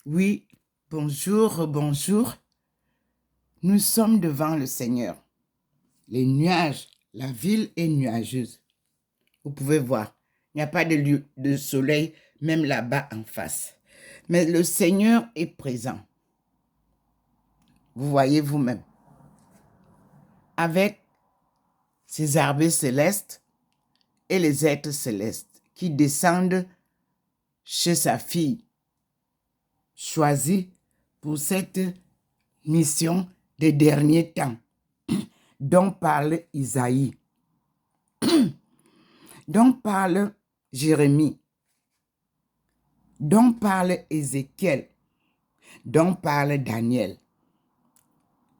Oui, bonjour, bonjour. Nous sommes devant le Seigneur. Les nuages, la ville est nuageuse. Vous pouvez voir, il n'y a pas de soleil, même là-bas en face. Mais le Seigneur est présent. Vous voyez vous-même. Avec ses armées célestes et les êtres célestes qui descendent chez sa fille, choisie pour cette mission des derniers temps, dont parle Isaïe, dont parle Jérémie, dont parle Ézéchiel, dont parle Daniel.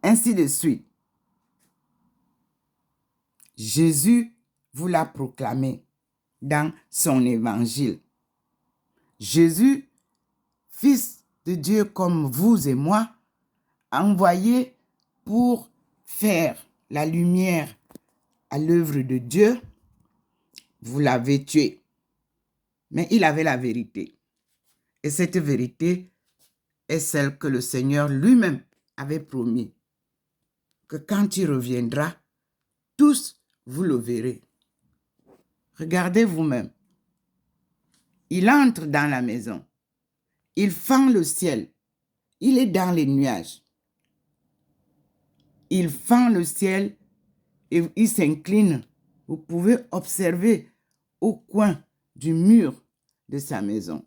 Ainsi de suite. Jésus vous l'a proclamé dans son évangile. Jésus, fils de Dieu comme vous et moi, envoyé pour faire la lumière à l'œuvre de Dieu, vous l'avez tué. Mais il avait la vérité. Et cette vérité est celle que le Seigneur lui-même avait promis. Que quand il reviendra, tous vous le verrez. Regardez vous-même. Il entre dans la maison. Il fend le ciel. Il est dans les nuages. Il fend le ciel et il s'incline. Vous pouvez observer au coin du mur de sa maison.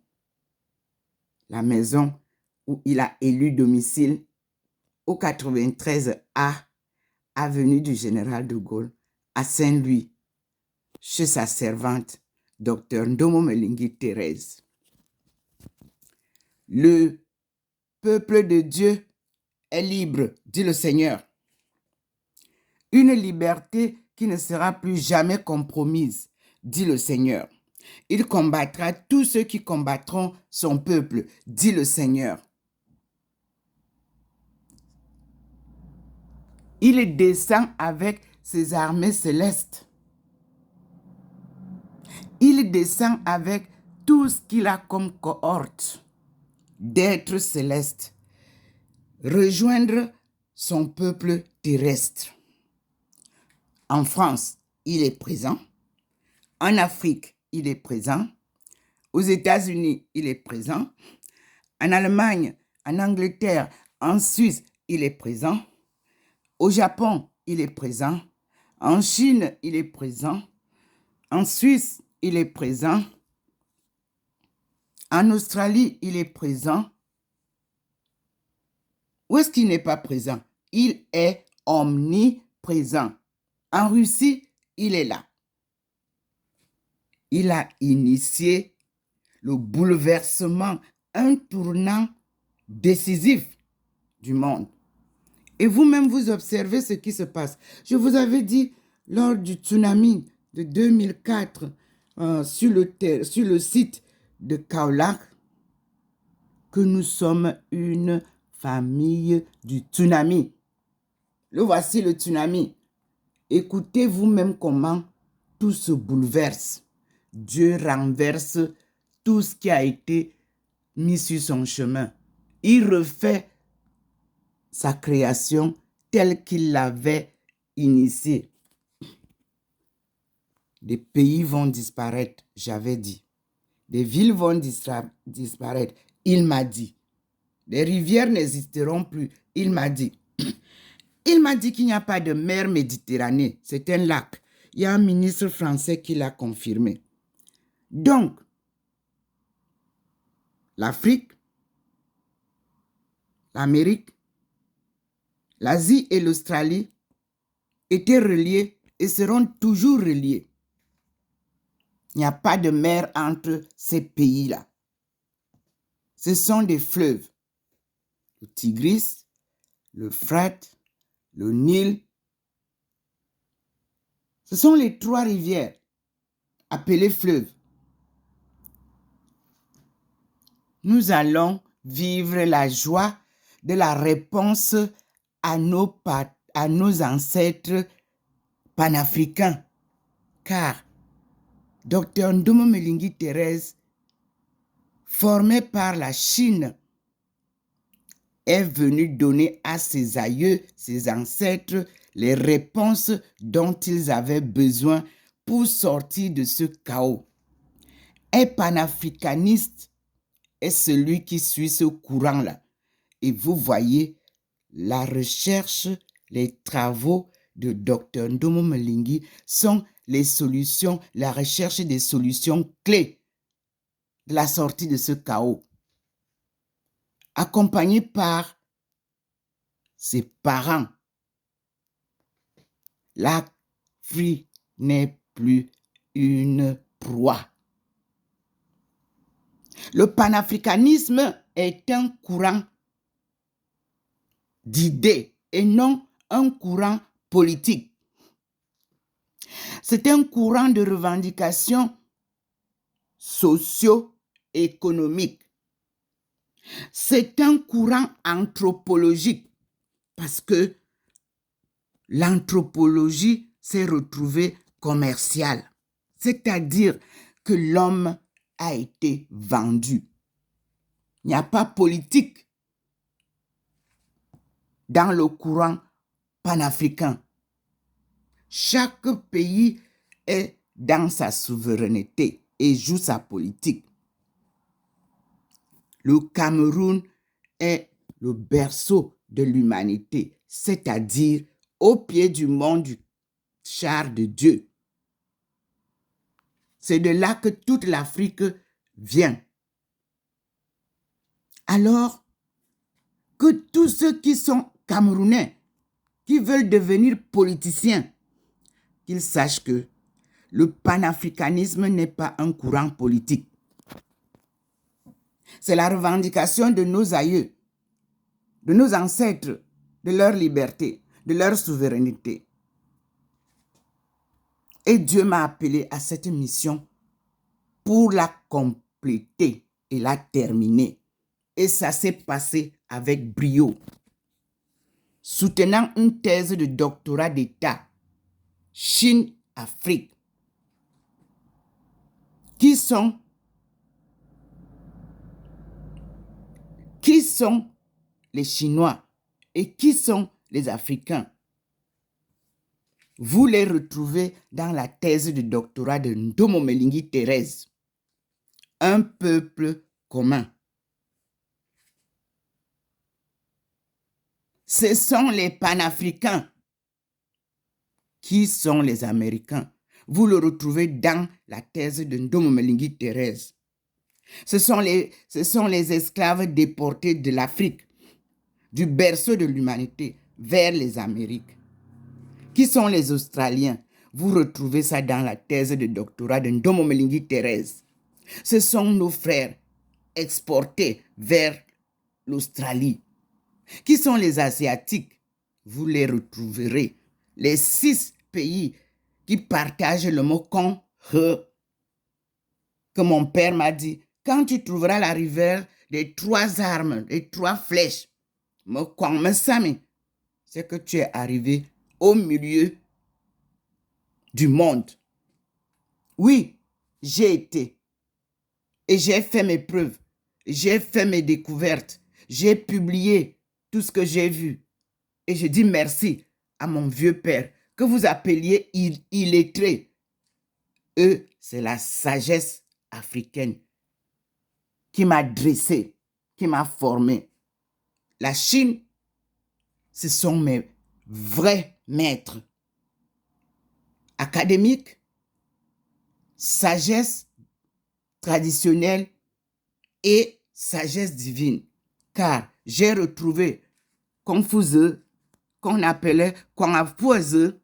La maison où il a élu domicile au 93A, avenue du Général de Gaulle, à Saint-Louis, chez sa servante, Dr Ndomo Melingi Thérèse. Le peuple de Dieu est libre, dit le Seigneur. Une liberté qui ne sera plus jamais compromise, dit le Seigneur. Il combattra tous ceux qui combattront son peuple, dit le Seigneur. Il descend avec ses armées célestes. Il descend avec tout ce qu'il a comme cohorte d'êtres célestes, rejoindre son peuple terrestre. En France, il est présent. En Afrique, il est présent. Aux États-Unis, il est présent. En Allemagne, en Angleterre, en Suisse, il est présent. Au Japon, il est présent. En Chine, il est présent. En Suisse, il est présent. En Australie, il est présent. Où est-ce qu'il n'est pas présent? Il est omniprésent. En Russie, il est là. Il a initié le bouleversement, un tournant décisif du monde. Et vous-même, vous observez ce qui se passe. Je vous avais dit, lors du tsunami de 2004, sur le site de Kaolack, que nous sommes une famille du tsunami. Le voici le tsunami. Écoutez vous-même comment tout se bouleverse. Dieu renverse tout ce qui a été mis sur son chemin. Il refait sa création telle qu'il l'avait initiée. Des pays vont disparaître, j'avais dit. Des villes vont disparaître, il m'a dit. Les rivières n'existeront plus, il m'a dit. Il m'a dit qu'il n'y a pas de mer Méditerranée, c'est un lac. Il y a un ministre français qui l'a confirmé. Donc, l'Afrique, l'Amérique, l'Asie et l'Australie étaient reliés et seront toujours reliés. Il n'y a pas de mer entre ces pays-là. Ce sont des fleuves. Le Tigris, le Euphrate, le Nil. Ce sont les trois rivières appelées fleuves. Nous allons vivre la joie de la réponse à nos ancêtres panafricains. Car Dr Ndomo Melingi Thérèse, formé par la Chine est venu donner à ses aïeux, ses ancêtres, les réponses dont ils avaient besoin pour sortir de ce chaos. Un panafricaniste est celui qui suit ce courant-là. Et vous voyez, la recherche, les travaux de Dr Ndomo Mwelingi sont les solutions, la recherche des solutions clés de la sortie de ce chaos. Accompagné par ses parents, l'Afrique n'est plus une proie. Le panafricanisme est un courant d'idées et non un courant politique. C'est un courant de revendications socio-économiques. C'est un courant anthropologique parce que l'anthropologie s'est retrouvée commerciale, c'est-à-dire que l'homme a été vendu. Il n'y a pas politique dans le courant panafricain. Chaque pays est dans sa souveraineté et joue sa politique. Le Cameroun est le berceau de l'humanité, c'est-à-dire au pied du mont du char de Dieu. C'est de là que toute l'Afrique vient. Alors que tous ceux qui sont Camerounais, qui veulent devenir politiciens, qu'ils sachent que le panafricanisme n'est pas un courant politique. C'est la revendication de nos aïeux, de nos ancêtres, de leur liberté, de leur souveraineté. Et Dieu m'a appelé à cette mission pour la compléter et la terminer. Et ça s'est passé avec brio. Soutenant une thèse de doctorat d'État, Chine-Afrique. Qui sont les Chinois et qui sont les Africains? Vous les retrouvez dans la thèse de doctorat de Ndomo Mwelingi Thérèse. Un peuple commun. Ce sont les panafricains. Qui sont les Américains? Vous le retrouvez dans la thèse de Ndomo Mwelingi Thérèse. Ce sont les esclaves déportés de l'Afrique, du berceau de l'humanité, vers les Amériques. Qui sont les Australiens? Vous retrouvez ça dans la thèse de doctorat de Ndomo Mwelingi Thérèse. Ce sont nos frères exportés vers l'Australie. Qui sont les Asiatiques? Vous les retrouverez. Les 6 pays qui partagent le mot con, he, que mon père m'a dit, quand tu trouveras la rivière des 3 armes, des 3 flèches, c'est que tu es arrivé au milieu du monde. Oui, j'ai été et j'ai fait mes preuves, j'ai fait mes découvertes, j'ai publié tout ce que j'ai vu et je dis merci à mon vieux père que vous appeliez illettré. Eux, c'est la sagesse africaine qui m'a dressé, qui m'a formé. La Chine, ce sont mes vrais maîtres académiques, sagesse traditionnelle et sagesse divine. Car j'ai retrouvé Confucius, qu'on appelait Kwangapouze.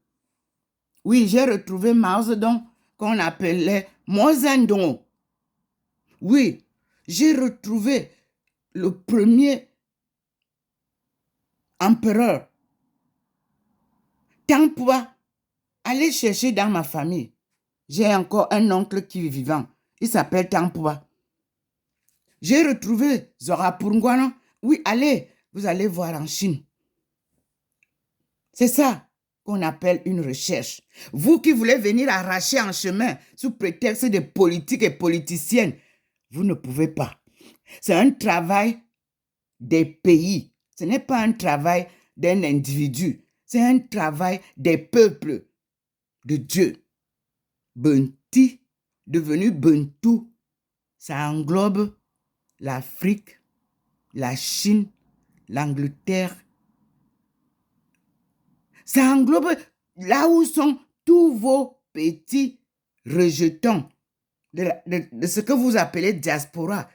Oui, j'ai retrouvé Mao Zedong, qu'on appelait Mo Zedong. Oui, j'ai retrouvé le premier empereur. Tangpoa, allez chercher dans ma famille. J'ai encore un oncle qui est vivant. Il s'appelle Tangpoa. J'ai retrouvé Zora Purungwana. Oui, allez, vous allez voir en Chine. C'est ça qu'on appelle une recherche. Vous qui voulez venir arracher en chemin sous prétexte de politique et politicienne, vous ne pouvez pas. C'est un travail des pays. Ce n'est pas un travail d'un individu, c'est un travail des peuples de Dieu. Bunti, devenu Buntu, ça englobe l'Afrique, la Chine, l'Angleterre. Ça englobe là où sont tous vos petits rejetons de ce que vous appelez diaspora.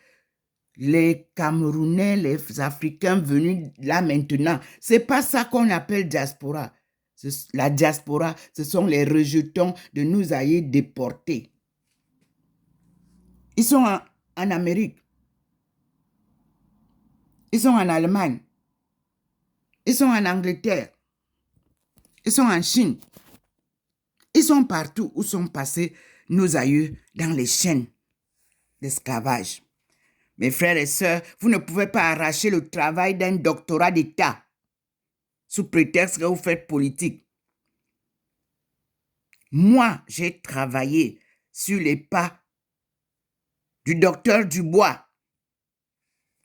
Les Camerounais, les Africains venus là maintenant. C'est pas ça qu'on appelle diaspora. La diaspora, ce sont les rejetons de nos aïeux déportés. Ils sont en Amérique. Ils sont en Allemagne. Ils sont en Angleterre. Ils sont en Chine. Ils sont partout où sont passés nos aïeux dans les chaînes d'esclavage. Mes frères et sœurs, vous ne pouvez pas arracher le travail d'un doctorat d'État sous prétexte que vous faites politique. Moi, j'ai travaillé sur les pas du docteur Dubois.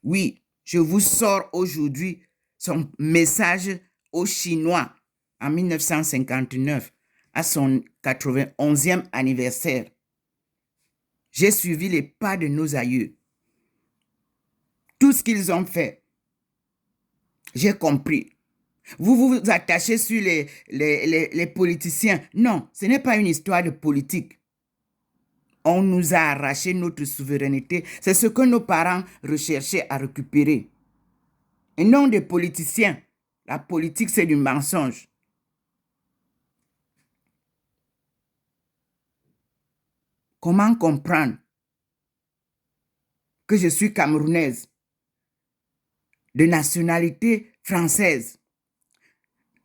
Oui, je vous sors aujourd'hui son message aux Chinois en 1959, à son 91e anniversaire. J'ai suivi les pas de nos aïeux. Tout ce qu'ils ont fait, j'ai compris. Vous vous attachez sur les politiciens. Non, ce n'est pas une histoire de politique. On nous a arraché notre souveraineté. C'est ce que nos parents recherchaient à récupérer. Et non des politiciens. La politique, c'est du mensonge. Comment comprendre que je suis camerounaise, de nationalité française,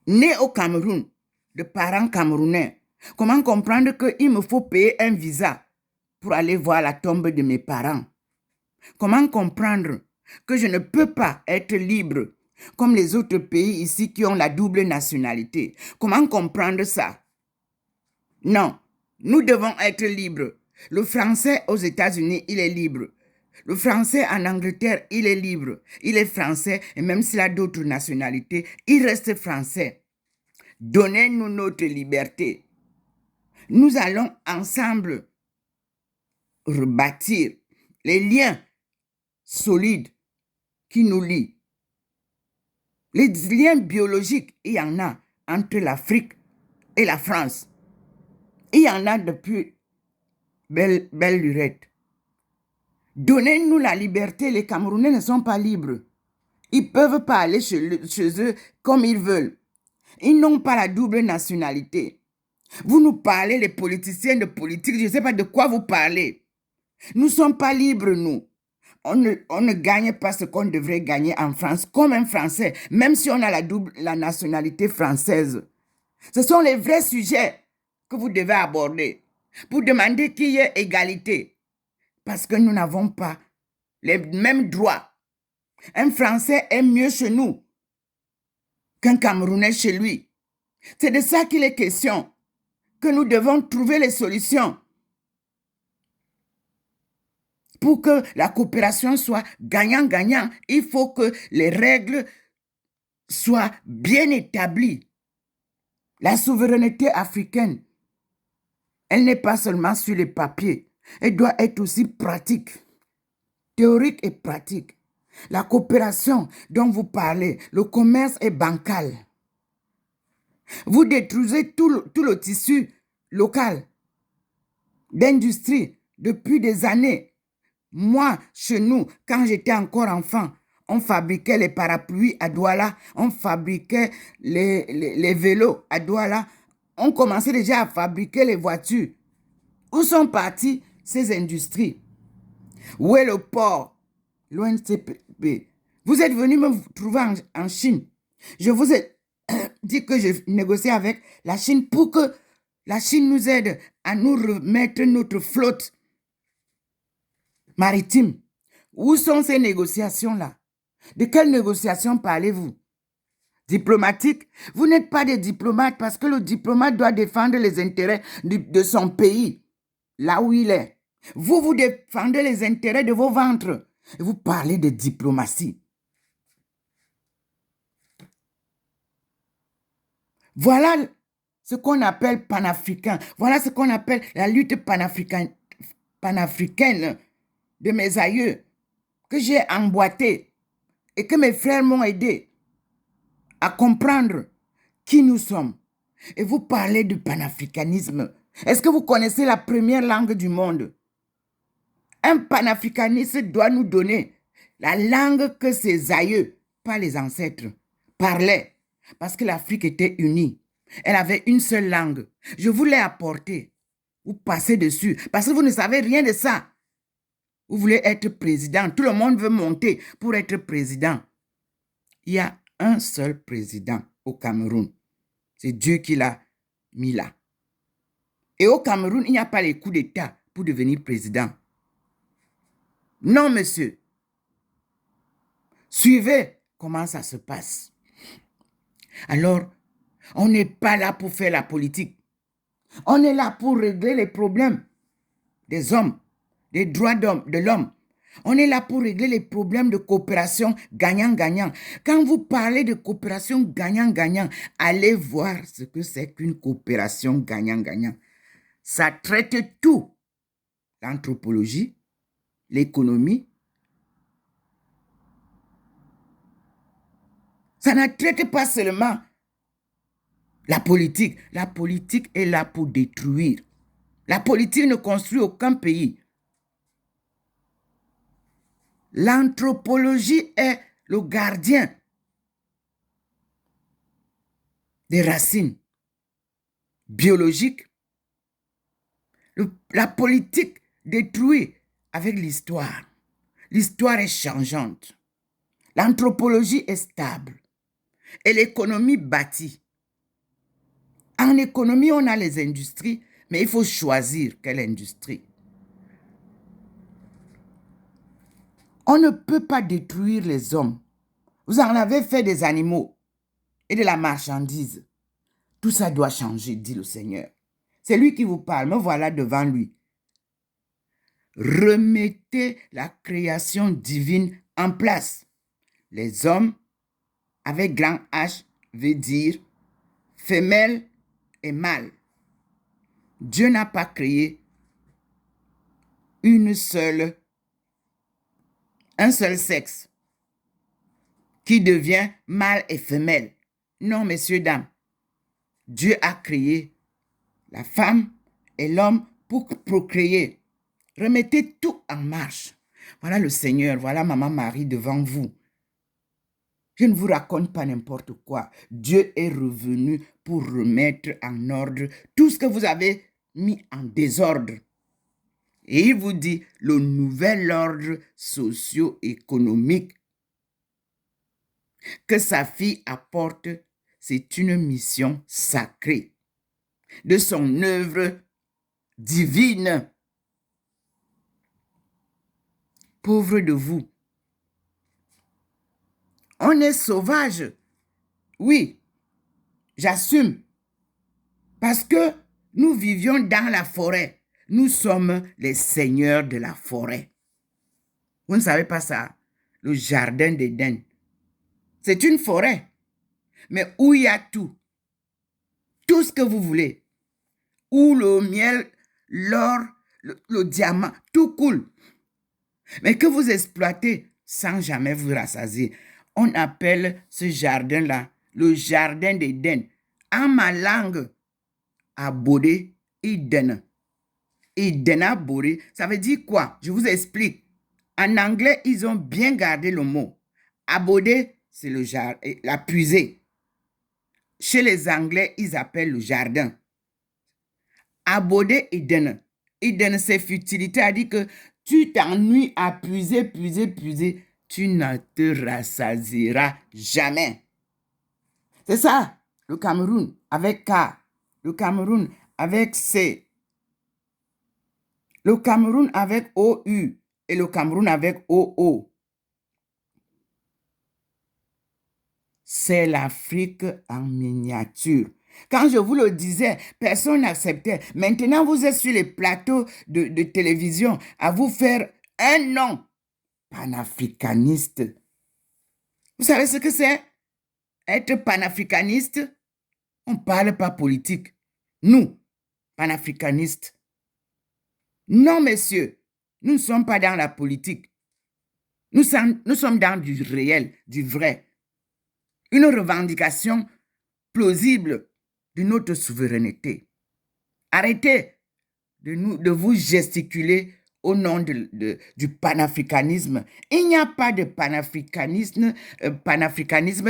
née au Cameroun, de parents camerounais? Comment comprendre qu'il me faut payer un visa pour aller voir la tombe de mes parents? Comment comprendre que je ne peux pas être libre comme les autres pays ici qui ont la double nationalité? Comment comprendre ça? Non, nous devons être libres. Le français aux États-Unis, il est libre. Le français en Angleterre, il est libre. Il est français et même s'il a d'autres nationalités, il reste français. Donnez-nous notre liberté. Nous allons ensemble rebâtir les liens solides qui nous lient. Les liens biologiques, il y en a entre l'Afrique et la France. Il y en a depuis belle lurette. Donnez-nous la liberté. Les Camerounais ne sont pas libres. Ils ne peuvent pas aller chez eux comme ils veulent. Ils n'ont pas la double nationalité. Vous nous parlez, les politiciens de politique, je ne sais pas de quoi vous parlez. Nous ne sommes pas libres, nous. On ne gagne pas ce qu'on devrait gagner en France comme un Français, même si on a la nationalité française. Ce sont les vrais sujets que vous devez aborder pour demander qu'il y ait égalité. Parce que nous n'avons pas les mêmes droits. Un Français est mieux chez nous qu'un Camerounais chez lui. C'est de ça qu'il est question, que nous devons trouver les solutions pour que la coopération soit gagnant-gagnant. Il faut que les règles soient bien établies. La souveraineté africaine, elle n'est pas seulement sur les papiers, elle doit être aussi pratique, théorique et pratique. La coopération dont vous parlez, le commerce est bancal. Vous détruisez tout le tissu local d'industrie depuis des années. Moi, chez nous, quand j'étais encore enfant, on fabriquait les parapluies à Douala, on fabriquait les vélos à Douala, on commençait déjà à fabriquer les voitures. Où sont parties ces industries? Où est le port? L'ONCP. Vous êtes venu me trouver en Chine. Je vous ai dit que je négociais avec la Chine pour que la Chine nous aide à nous remettre notre flotte maritime. Où sont ces négociations-là? De quelles négociations parlez-vous? Diplomatique? Vous n'êtes pas des diplomates parce que le diplomate doit défendre les intérêts de son pays, là où il est. Vous défendez les intérêts de vos ventres. Et vous parlez de diplomatie. Voilà ce qu'on appelle panafricain. Voilà ce qu'on appelle la lutte panafricaine de mes aïeux que j'ai emboîté et que mes frères m'ont aidé à comprendre qui nous sommes. Et vous parlez du panafricanisme. Est-ce que vous connaissez la première langue du monde? Un panafricaniste doit nous donner la langue que ses aïeux, pas les ancêtres, parlaient. Parce que l'Afrique était unie. Elle avait une seule langue. Je vous l'ai apportée. Vous passez dessus. Parce que vous ne savez rien de ça. Vous voulez être président. Tout le monde veut monter pour être président. Il y a un seul président au Cameroun. C'est Dieu qui l'a mis là. Et au Cameroun, il n'y a pas les coups d'État pour devenir président. Non, monsieur. Suivez comment ça se passe. Alors, on n'est pas là pour faire la politique. On est là pour régler les problèmes des hommes, des droits de l'homme. On est là pour régler les problèmes de coopération gagnant-gagnant. Quand vous parlez de coopération gagnant-gagnant, allez voir ce que c'est qu'une coopération gagnant-gagnant. Ça traite tout. L'anthropologie, l'économie. Ça ne traite pas seulement la politique. La politique est là pour détruire. La politique ne construit aucun pays. L'anthropologie est le gardien des racines biologiques. La politique détruit avec l'histoire. L'histoire est changeante. L'anthropologie est stable. Et l'économie bâtit. En économie, on a les industries, mais il faut choisir quelle industrie. On ne peut pas détruire les hommes. Vous en avez fait des animaux et de la marchandise. Tout ça doit changer, dit le Seigneur. C'est lui qui vous parle, me voilà devant lui. Remettez la création divine en place. Les hommes, avec grand H, veut dire femelle et mâle. Dieu n'a pas créé un seul sexe qui devient mâle et femelle. Non, messieurs, dames. Dieu a créé la femme et l'homme pour procréer. Remettez tout en marche. Voilà le Seigneur, voilà Maman Marie devant vous. Je ne vous raconte pas n'importe quoi. Dieu est revenu pour remettre en ordre tout ce que vous avez mis en désordre. Et il vous dit, le nouvel ordre socio-économique que sa fille apporte, c'est une mission sacrée de son œuvre divine. Pauvre de vous. On est sauvage. Oui, j'assume. Parce que nous vivions dans la forêt. Nous sommes les seigneurs de la forêt. Vous ne savez pas ça? Le jardin d'Éden. C'est une forêt. Mais où il y a tout. Tout ce que vous voulez. Où le miel, l'or, le diamant, tout coule. Mais que vous exploitez sans jamais vous rassasier. On appelle ce jardin-là le jardin d'Éden. En ma langue, Abodé, Eden. Eden Abodé, ça veut dire quoi? Je vous explique. En anglais, ils ont bien gardé le mot. Abodé, c'est le jardin, la puisée. Chez les Anglais, ils appellent le jardin. Abodé, Eden. Eden, c'est futilité, a dit que tu t'ennuies à puiser, tu ne te rassasieras jamais. C'est ça, le Cameroun avec K, le Cameroun avec C, le Cameroun avec OU et le Cameroun avec OO. C'est l'Afrique en miniature. Quand je vous le disais, personne n'acceptait. Maintenant, vous êtes sur les plateaux de télévision à vous faire un nom panafricaniste. Vous savez ce que c'est? Être panafricaniste? On ne parle pas politique. Nous, panafricanistes. Non, messieurs, nous ne sommes pas dans la politique. Nous sommes dans du réel, du vrai. Une revendication plausible de notre souveraineté. Arrêtez de vous gesticuler au nom du panafricanisme. Il n'y a pas de panafricanisme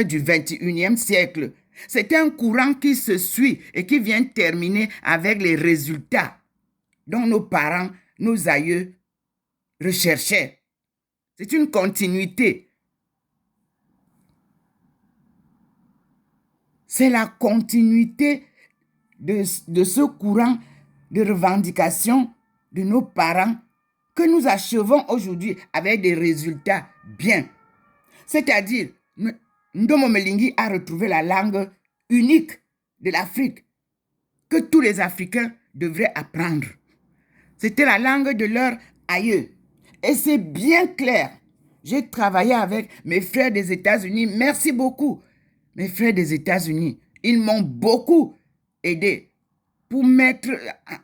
du 21e siècle. C'est un courant qui se suit et qui vient terminer avec les résultats dont nos parents, nos aïeux recherchaient. C'est une continuité. C'est la continuité de ce courant de revendication de nos parents que nous achevons aujourd'hui avec des résultats bien. C'est-à-dire, Ndomo Melingi a retrouvé la langue unique de l'Afrique que tous les Africains devraient apprendre. C'était la langue de leur aïeux. Et c'est bien clair. J'ai travaillé avec mes frères des États-Unis. Merci beaucoup. Mes frères des États-Unis, ils m'ont beaucoup aidé pour mettre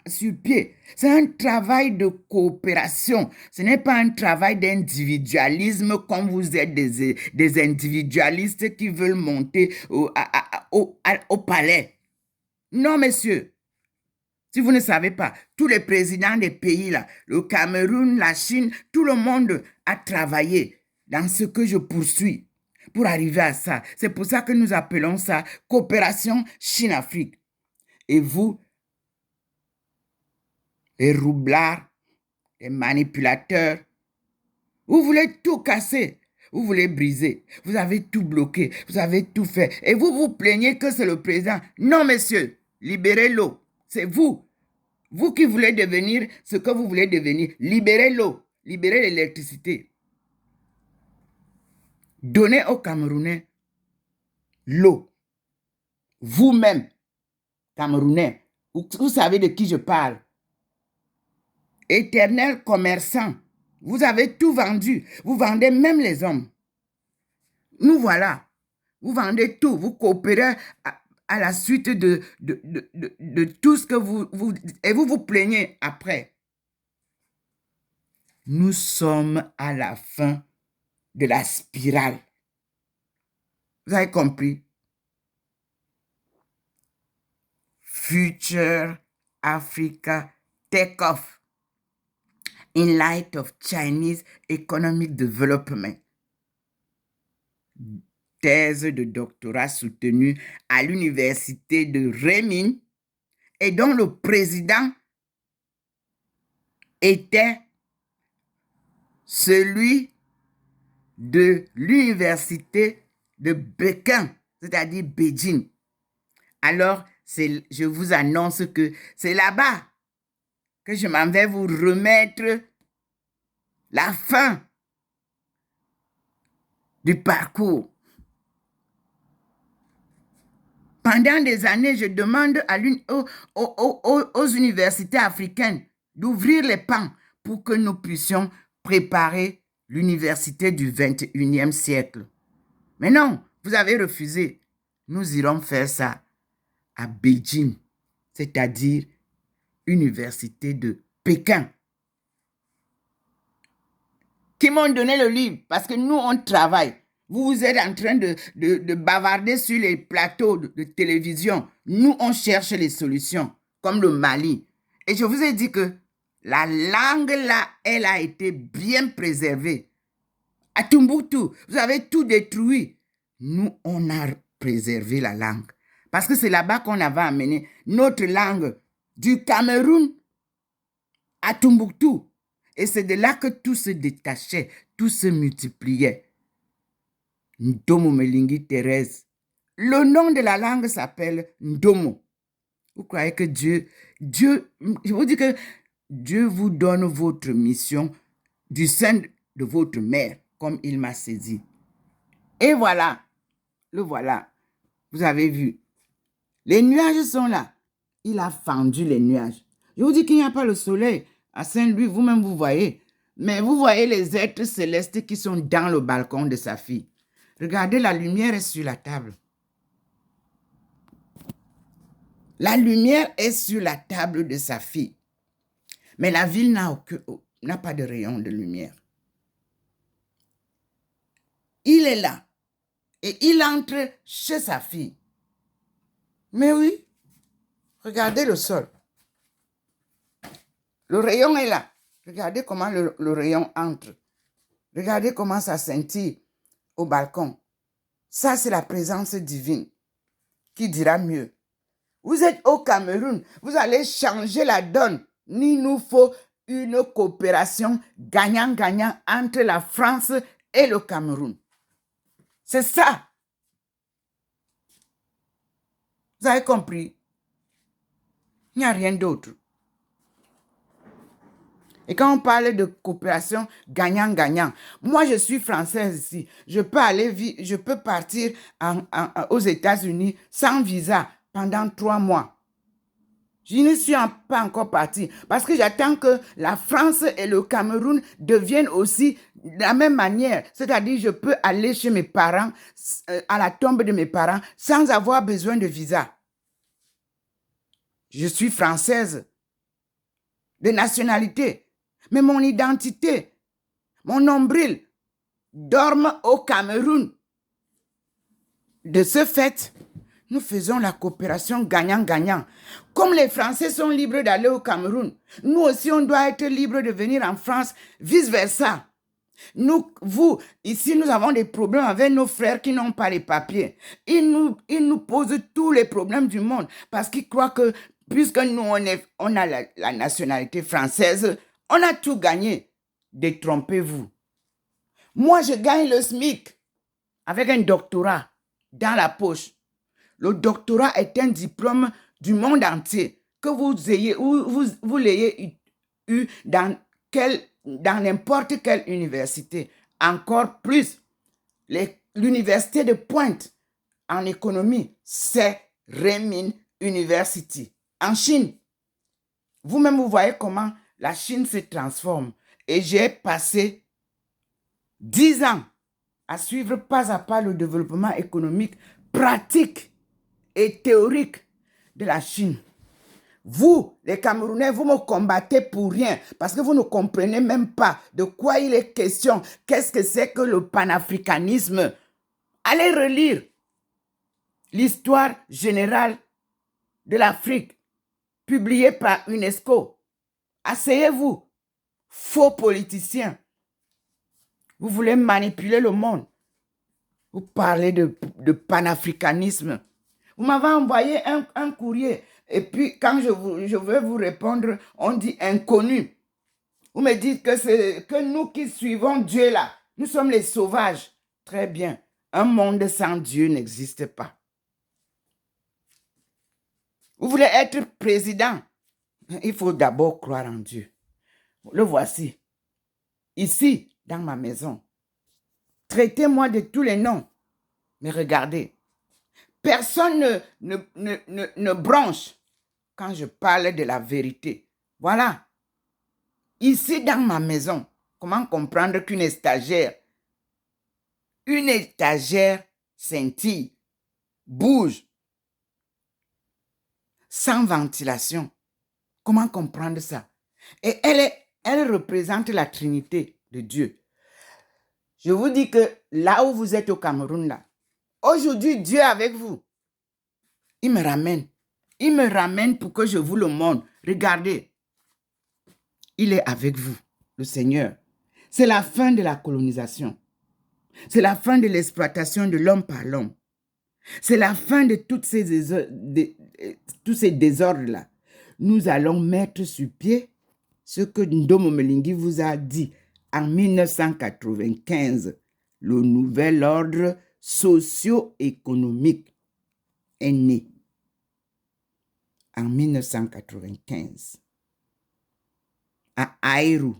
sur pied. C'est un travail de coopération. Ce n'est pas un travail d'individualisme comme vous êtes des individualistes qui veulent monter au palais. Non, messieurs. Si vous ne savez pas, tous les présidents des pays, là, le Cameroun, la Chine, tout le monde a travaillé dans ce que je poursuis pour arriver à ça. C'est pour ça que nous appelons ça coopération Chine-Afrique. Et vous, les roublards, les manipulateurs, vous voulez tout casser, vous voulez briser, vous avez tout bloqué, vous avez tout fait. Et vous vous plaignez que c'est le président. Non, messieurs, libérez l'eau. C'est vous. Vous qui voulez devenir ce que vous voulez devenir. Libérez l'eau, libérez l'électricité. Donnez aux Camerounais l'eau. Vous-même, Camerounais, vous savez de qui je parle. Éternel commerçant, vous avez tout vendu. Vous vendez même les hommes. Nous voilà. Vous vendez tout. Vous coopérez à la suite de tout ce que et vous vous plaignez après. Nous sommes à la fin de la spirale. Vous avez compris? Future Africa take-off in light of Chinese economic development. Thèse de doctorat soutenue à l'université de Renmin et dont le président était celui de l'université de Pékin, c'est-à-dire Beijing. Alors, je vous annonce que c'est là-bas que je m'en vais vous remettre la fin du parcours. Pendant des années, je demande aux universités africaines d'ouvrir les pans pour que nous puissions préparer l'université du 21e siècle. Mais non, vous avez refusé. Nous irons faire ça à Beijing, c'est-à-dire université de Pékin, qui m'ont donné le livre parce que nous, on travaille. Vous êtes en train de bavarder sur les plateaux de télévision. Nous, on cherche les solutions, comme le Mali. Et je vous ai dit que la langue, là, elle a été bien préservée. À Tombouctou, vous avez tout détruit. Nous, on a préservé la langue. Parce que c'est là-bas qu'on avait amené notre langue du Cameroun à Tombouctou. Et c'est de là que tout se détachait, tout se multipliait. Ndomo Melingi Thérèse. Le nom de la langue s'appelle Ndomo. Vous croyez que Dieu, je vous dis que Dieu vous donne votre mission du sein de votre mère, comme il m'a saisi. Et voilà, le voilà. Vous avez vu. Les nuages sont là. Il a fendu les nuages. Je vous dis qu'il n'y a pas le soleil. À Saint-Louis, vous-même, vous voyez. Mais vous voyez les êtres célestes qui sont dans le balcon de sa fille. Regardez, la lumière est sur la table. La lumière est sur la table de sa fille. Mais la ville n'a pas de rayon de lumière. Il est là. Et il entre chez sa fille. Mais oui, regardez le sol. Le rayon est là. Regardez comment le rayon entre. Regardez comment ça scintille au balcon. Ça, c'est la présence divine. Qui dira mieux? Vous êtes au Cameroun. Vous allez changer la donne. Il nous faut une coopération gagnant-gagnant entre la France et le Cameroun. C'est ça. Vous avez compris? Il n'y a rien d'autre. Et quand on parle de coopération gagnant-gagnant, moi je suis française ici. Je peux partir aux États-Unis sans visa pendant 3 mois. Je ne suis pas encore partie parce que j'attends que la France et le Cameroun deviennent aussi de la même manière. C'est-à-dire, je peux aller chez mes parents, à la tombe de mes parents, sans avoir besoin de visa. Je suis française de nationalité, mais mon identité, mon nombril, dorment au Cameroun. De ce fait, nous faisons la coopération gagnant-gagnant. Comme les Français sont libres d'aller au Cameroun, nous aussi, on doit être libres de venir en France, vice-versa. Ici, nous avons des problèmes avec nos frères qui n'ont pas les papiers. Ils nous posent tous les problèmes du monde parce qu'ils croient que, puisque nous, on a la nationalité française, on a tout gagné. Détrompez-vous. Moi, je gagne le SMIC avec un doctorat dans la poche. Le doctorat est un diplôme du monde entier que vous l'ayez eu dans n'importe quelle université. Encore plus, l'université de pointe en économie, c'est Renmin University. En Chine, vous-même, vous voyez comment la Chine se transforme. Et j'ai passé 10 ans à suivre pas à pas le développement économique pratique et théorique de la Chine. Vous, les Camerounais, vous me combattez pour rien parce que vous ne comprenez même pas de quoi il est question. Qu'est-ce que c'est que le panafricanisme? Allez relire l'histoire générale de l'Afrique publiée par UNESCO. Asseyez-vous, faux politiciens. Vous voulez manipuler le monde. Vous parlez de panafricanisme. Vous m'avez envoyé un courrier et puis quand je veux vous répondre, on dit inconnu. Vous me dites que c'est que nous qui suivons Dieu là, nous sommes les sauvages. Très bien. Un monde sans Dieu n'existe pas. Vous voulez être président? Il faut d'abord croire en Dieu. Le voici. Ici, dans ma maison. Traitez-moi de tous les noms. Mais regardez. Personne ne bronche quand je parle de la vérité. Voilà. Ici, dans ma maison, comment comprendre qu'une étagère scintille, bouge, sans ventilation? Comment comprendre ça? Et elle représente la Trinité de Dieu. Je vous dis que là où vous êtes au Cameroun, là, aujourd'hui, Dieu est avec vous. Il me ramène. Il me ramène pour que je vous le montre. Regardez. Il est avec vous, le Seigneur. C'est la fin de la colonisation. C'est la fin de l'exploitation de l'homme par l'homme. C'est la fin de tous ces désordres-là. Nous allons mettre sur pied ce que Ndomo Melingi vous a dit en 1995. Le nouvel ordre socio-économique est né en 1995 à Aïrou.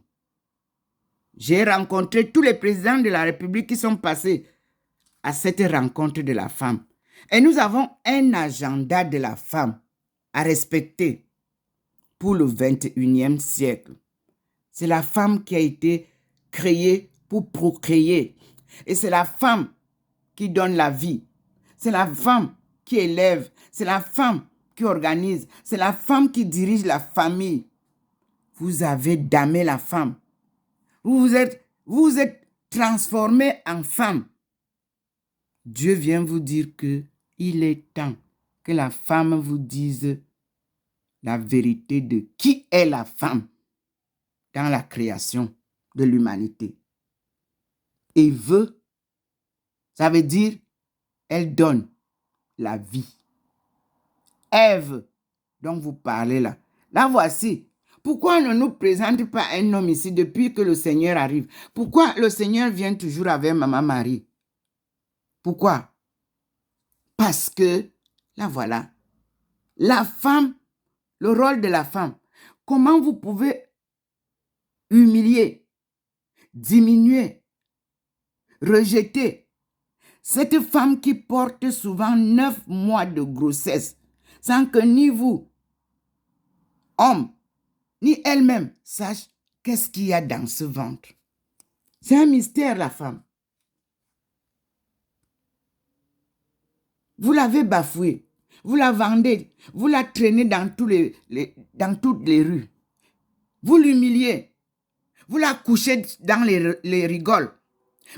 J'ai rencontré tous les présidents de la République qui sont passés à cette rencontre de la femme. Et nous avons un agenda de la femme à respecter pour le 21e siècle. C'est la femme qui a été créée pour procréer. Et c'est la femme qui donne la vie. C'est la femme qui élève. C'est la femme qui organise. C'est la femme qui dirige la famille. Vous avez damné la femme. Vous vous êtes transformé en femme. Dieu vient vous dire que il est temps que la femme vous dise la vérité de qui est la femme dans la création de l'humanité. Et veut, ça veut dire, elle donne la vie. Ève, dont vous parlez là. Là, voici. Pourquoi on ne nous présente pas un homme ici depuis que le Seigneur arrive? Pourquoi le Seigneur vient toujours avec Maman Marie? Pourquoi? Parce que, là voilà, la femme, le rôle de la femme, comment vous pouvez humilier, diminuer, rejeter cette femme qui porte souvent 9 mois de grossesse sans que ni vous, homme, ni elle-même sache qu'est-ce qu'il y a dans ce ventre. C'est un mystère, la femme. Vous l'avez bafouée, vous la vendez, vous la traînez dans toutes les rues. Vous l'humiliez, vous la couchez dans les rigoles.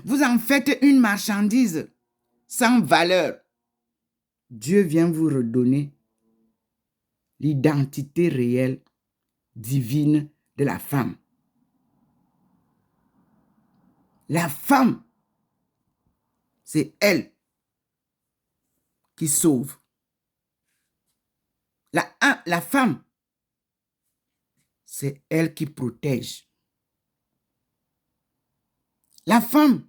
Vous en faites une marchandise sans valeur. Dieu vient vous redonner l'identité réelle, divine de la femme. La femme, c'est elle qui sauve. La femme, c'est elle qui protège. La femme,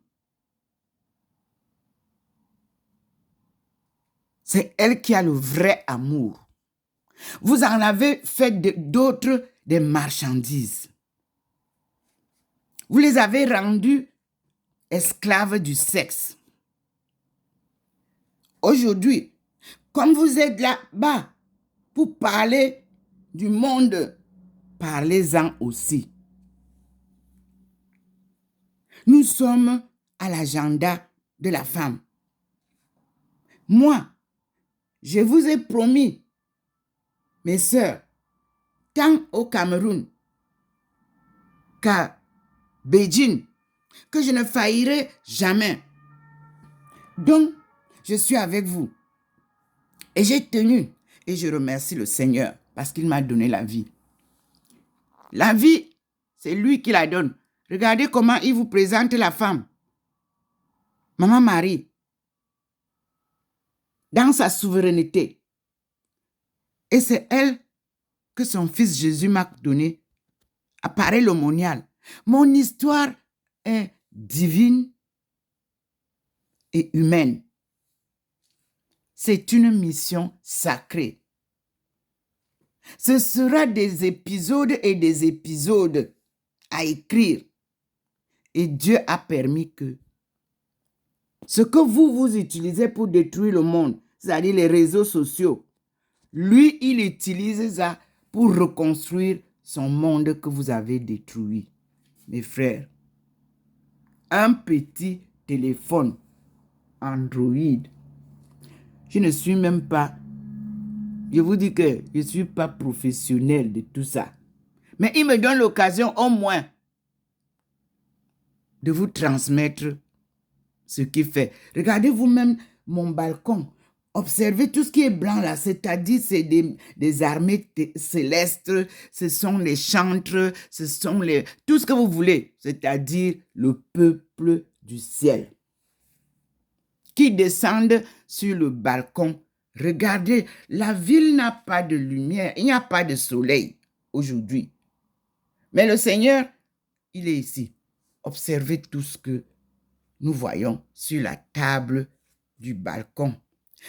c'est elle qui a le vrai amour. Vous en avez fait d'autres des marchandises. Vous les avez rendus esclaves du sexe. Aujourd'hui, comme vous êtes là-bas pour parler du monde, parlez-en aussi. Nous sommes à l'agenda de la femme. Moi, je vous ai promis, mes sœurs, tant au Cameroun qu'à Beijing, que je ne faillirai jamais. Donc, je suis avec vous. Et j'ai tenu. Et je remercie le Seigneur parce qu'il m'a donné la vie. La vie, c'est lui qui la donne. Regardez comment il vous présente la femme. Maman Marie, dans sa souveraineté. Et c'est elle que son fils Jésus m'a donné. Apparaît l'aumônial. Mon histoire est divine et humaine. C'est une mission sacrée. Ce sera des épisodes et des épisodes à écrire. Et Dieu a permis que ce que vous utilisez pour détruire le monde, c'est-à-dire les réseaux sociaux, lui, il utilise ça pour reconstruire son monde que vous avez détruit. Mes frères, un petit téléphone Android, je ne suis même pas, je vous dis que je ne suis pas professionnel de tout ça. Mais il me donne l'occasion au moins de vous transmettre ce qu'il fait. Regardez vous-même mon balcon. Observez tout ce qui est blanc là, c'est-à-dire c'est des armées célestes, ce sont les chantres, ce sont tout ce que vous voulez, c'est-à-dire le peuple du ciel qui descendent sur le balcon. Regardez, la ville n'a pas de lumière, il n'y a pas de soleil aujourd'hui. Mais le Seigneur, il est ici. Observez tout ce que nous voyons sur la table du balcon.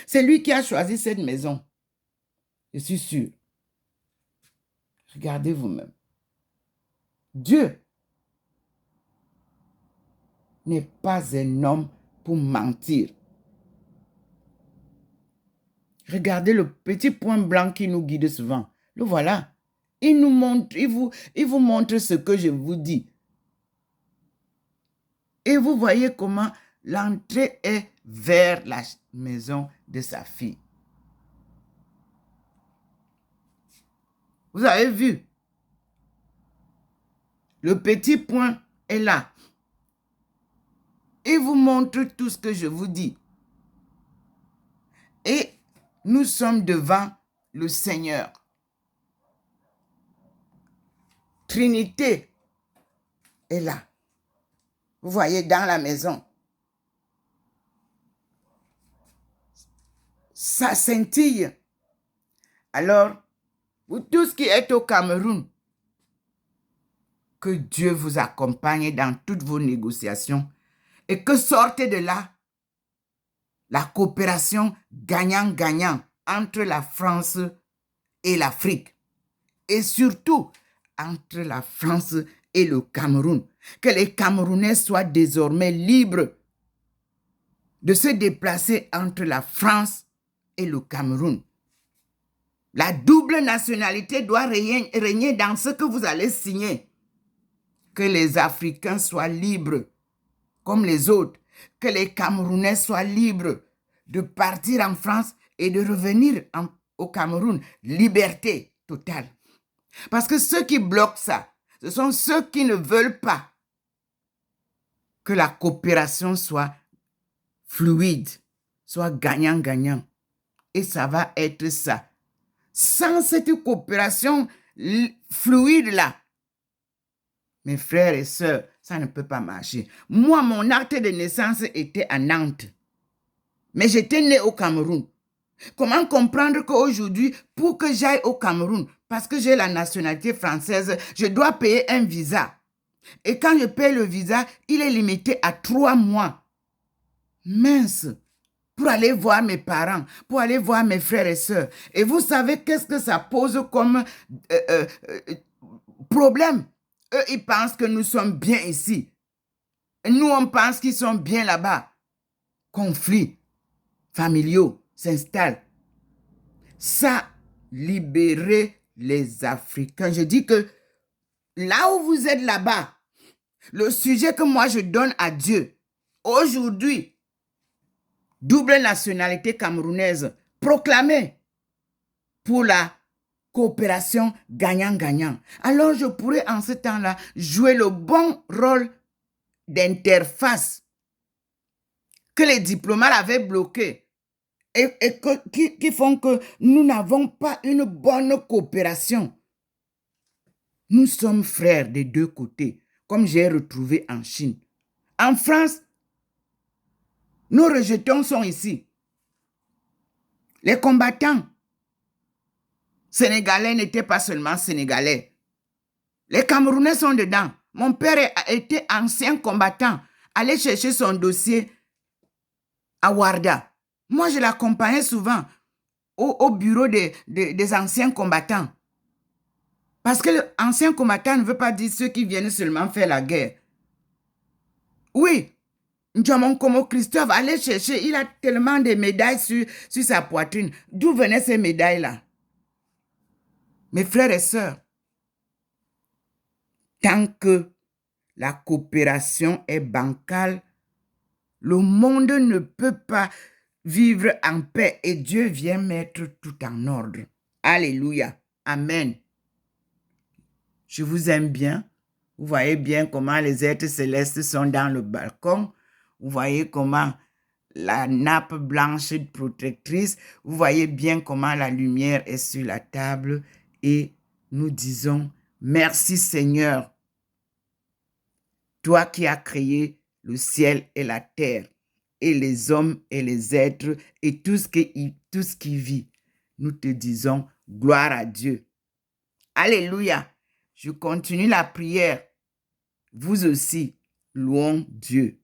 C'est lui qui a choisi cette maison. Je suis sûr. Regardez vous-même. Dieu n'est pas un homme pour mentir. Regardez le petit point blanc qui nous guide souvent. Le voilà. Il nous montre, il vous montre ce que je vous dis. Et vous voyez comment l'entrée est vers la maison de sa fille. Vous avez vu? Le petit point est là. Il vous montre tout ce que je vous dis. Et nous sommes devant le Seigneur. Trinité est là. Vous voyez dans la maison. Ça scintille. Alors, vous tous qui êtes au Cameroun, que Dieu vous accompagne dans toutes vos négociations et que sortez de là la coopération gagnant-gagnant entre la France et l'Afrique. Et surtout, entre la France et le Cameroun. Que les Camerounais soient désormais libres de se déplacer entre la France et le Cameroun. La double nationalité doit régner dans ce que vous allez signer. Que les Africains soient libres comme les autres. Que les Camerounais soient libres de partir en France et de revenir au Cameroun. Liberté totale. Parce que ceux qui bloquent ça, ce sont ceux qui ne veulent pas que la coopération soit fluide, soit gagnant-gagnant. Et ça va être ça. Sans cette coopération fluide-là, mes frères et sœurs, ça ne peut pas marcher. Moi, mon acte de naissance était à Nantes. Mais j'étais né au Cameroun. Comment comprendre qu'aujourd'hui, pour que j'aille au Cameroun, parce que j'ai la nationalité française, je dois payer un visa. Et quand je paye le visa, il est limité à 3 mois. Mince! Pour aller voir mes parents, pour aller voir mes frères et sœurs. Et vous savez qu'est-ce que ça pose comme problème? Eux, ils pensent que nous sommes bien ici. Nous, on pense qu'ils sont bien là-bas. Conflits familiaux s'installent. Ça, libérer les Africains. Je dis que là où vous êtes là-bas, le sujet que moi je donne à Dieu, aujourd'hui, double nationalité camerounaise proclamée pour la coopération gagnant-gagnant. Alors je pourrais en ce temps-là jouer le bon rôle d'interface que les diplomates avaient bloqué et qui font que nous n'avons pas une bonne coopération. Nous sommes frères des deux côtés, comme j'ai retrouvé en Chine. En France, nos rejetons sont ici. Les combattants sénégalais n'étaient pas seulement sénégalais. Les Camerounais sont dedans. Mon père a été ancien combattant, allait chercher son dossier à Ouarda. Moi, je l'accompagnais souvent au bureau des anciens combattants. Parce que l'ancien combattant ne veut pas dire ceux qui viennent seulement faire la guerre. Oui, Ndjamon Christophe allait chercher, il a tellement de médailles sur sa poitrine. D'où venaient ces médailles-là? Mes frères et sœurs, tant que la coopération est bancale, le monde ne peut pas vivre en paix et Dieu vient mettre tout en ordre. Alléluia. Amen. Je vous aime bien. Vous voyez bien comment les êtres célestes sont dans le balcon. Vous voyez comment la nappe blanche protectrice. Vous voyez bien comment la lumière est sur la table. Et nous disons, merci Seigneur. Toi qui as créé le ciel et la terre, et les hommes et les êtres, et tout ce qui vit. Nous te disons, gloire à Dieu. Alléluia. Je continue la prière. Vous aussi, louons Dieu.